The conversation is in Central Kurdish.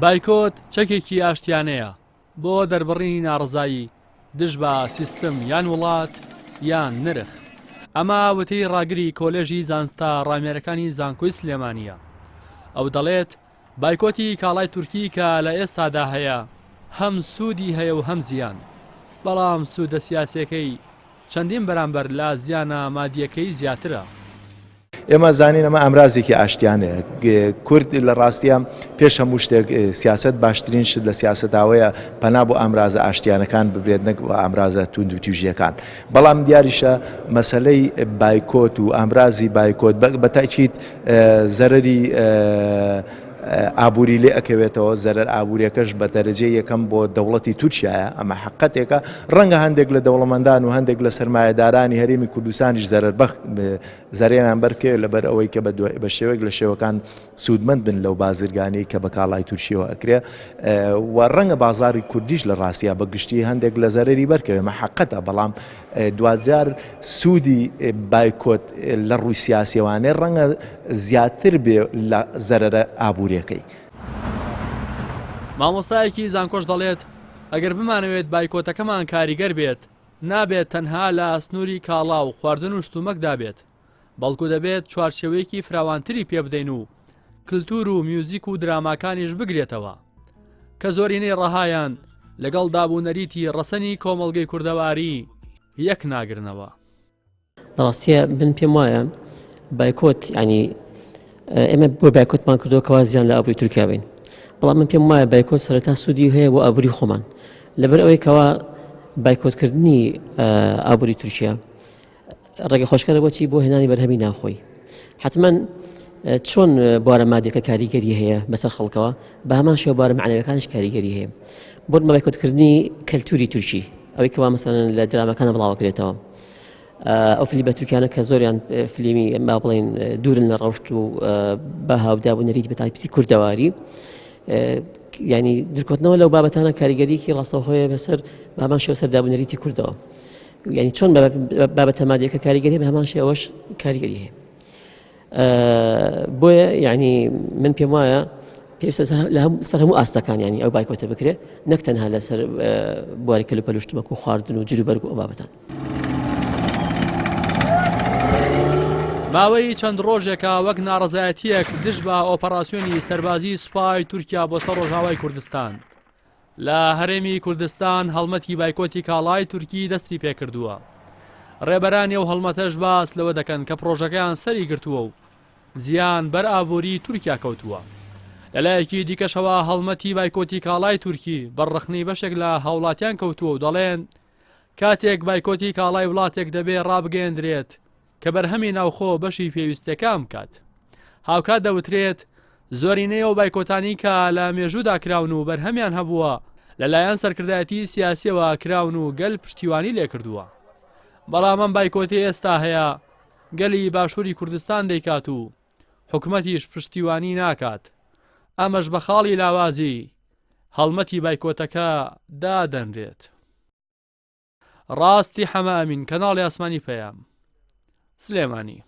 بایکۆت چەکێکی ئاشتیانەیە بۆ دەربڕینی ناڕزایی دژ بە سیستم یان وڵات یان نرخ. ئەمە وتەی ڕاگری کۆلێژی زانستە ڕامێرەکانی زانکۆی سلێمانیە. ئەو دەڵێت بایکۆتی کاڵای تورکی کە لە ئێستادا هەیە هەم سوودی هەیە و هەم زیان، بەڵام سوودە سیاسەکەی چەندین بەرامبەر لە زیانە مادیەکەی زیاترە. ئێمە زانین ئەمە ئەمرازێکی ئاشتیانەیە. کورد لە ڕاستیە پێش هەموو شتێک سیاست باشترین شت لە سیاسەتاوەیە پەنا بۆ ئەمرازە ئاشتیانەکان ببرێت نەک بە ئەمرازە توند و توژیەکان. بەڵام دیاریشە مەسەلەی بایکۆت و ئەمرازی بایکۆت بە تاکید زەرەری ئابووری لێ ئەکەوێتەوە، زەرەر ئابوووریەکەش بە دەرەجەی یەکەم بۆ دەوڵەتی تورکیایە. ئەمە حقیقەتێکە. ڕەنگە هەندێک لە دەوڵەمەندان و هەندێک لە سەرمایەدارانی هەرێمی کوردستانیش زەرێنان بەرکێ لەبەر ئەوەی کە بە شێوەیەک لە شێوەکان سوودمەند بن لەو بازرگانی کە بە کاڵای تورکیەوە ئەکرێ و ڕەنگە بازاری کوردیش لە ڕاستیە بە گشتی هەندێک لە زەرەری بەرکەوێ. مە حقیقەتە، بەڵام دوجار سوودی بایکۆت لە ڕووی سیاسیەوانێ ڕەنگە زیاتر بێ لە زەرەرە ئابوووریەکەی. مامۆستایەکی زانکۆش دەڵێت ئەگەر بمانەوێت بایکۆتەکەمان کاریگەر بێت، نابێت تەنها لە ئەسنووری کاڵا و خواردن و شتومەکدا بێت، بەڵکو دەبێت چوارچێوەیەکی فراوانتری پێ بدەین و کللتور و میوزیک و دراماکانیش بگرێتەوە کە زۆرینەی ڕەهایان لەگەڵ دابوونەریتی ڕەسەنی کۆمەڵگەی کوردەواری یەک ناگرنەوە. ڕاستیە من پێم وایە بایکۆت ینی ئێمە بۆ بایکۆتمان کردەوە کەوا زیان لە ئابووری تورکیا بین، بەڵام من پێم وایە بایکۆت سەرەتا سوودی هەیە بۆ ئابووری خۆمان، لەبەر ئەوەی کەوا بایکۆتکردنی ئابووری تورکیا ڕێگە خۆشکەرە بۆچی بۆ هێنانی بەرهەمی ناوخۆی. حتمما چۆن بوارە مادیەکە کاریگەری هەیە بەسەر خەڵکەوە، بە هەمان شێوە بوارە معنەویەکانش کاریگەری هەیە بۆ بایکۆتکردنی کەلتوری تورکی، ئەوەی کەوا مەسەڵەن لە درامەکانە بڵاوەکرێتەوە. ئەو فیلمە تورکیانە کە زۆریان فیلمی با بڵێن دوورن لە ڕەوشت و بە هاودابوونەریت بە تایبەتی کوردەواری، ینی درکۆتنەوە لەو بابەتانە کاریگەریکی ڕاستەوخۆیە بەسەر بە هەمان شێوە سەر دابوونەریتی کوردەوە. ینی چۆن بابەتە مادیەکە کاریگەری بە هەمان شێوە ئەوەش کاریگەری هەیە. بۆیە ینی من پێم وایە پێویستە سەر هەموو ئاستەکان ینی ئەو بایکۆتە بکرێت، نەک تەنها لەسەر بواری کەلوپەلوشتومەک و خواردن و جلو بەرگ و ئەو بابەتان. ماوەی چەند ڕۆژێکە وەک ناڕزایەتیەک دژ بە ئۆپەراسیۆنی سەربازی سوپای تورکیا بۆ سەر ڕۆژاوای کوردستان لە هەرێمی کوردستان هەڵمەتی بایکۆتی کاڵای تورکی دەستی پێکردووە. ڕێبەرانی و هەڵمەتەش باس لەوە دەکەن کە پرۆژەکەیان سەری گرتووە و زیان بەر ئابووری تورکیا کەوتووە. لەلایەکی دیکەشەوە هەڵمەتی بایکۆتی کاڵای تورکی بەڕخنەی بەشێک لە هاوڵاتیان کەوتووە و دەڵێن کاتێک بایکۆتی کاڵای وڵاتێک دەبێ ڕابگەیەندرێت کە بەرهەمی ناوخۆ بەشی پێویستەکان بکات. هاوکات دەوترێت زۆرینەی ئەو بایکۆتانی کە لە مێژوودا کراون و بەرهەمیان هەبووە لەلایەن سەرکردایەتی سیاسیەوە کراون و گەل پشتیوانی لێکردووە. بەڵام ئەم بایکۆتی ئێستا هەیە گەلی باشووری کوردستان دەیکات و حکومەتیش پشتیوانی ناکات. ئەمەش بە خاڵی لاوازی هەڵمەتی بایکۆتەکە دادەنرێت. ڕاستی حەمامین، کەناڵی ئاسمانی پەیام، سلێمانی.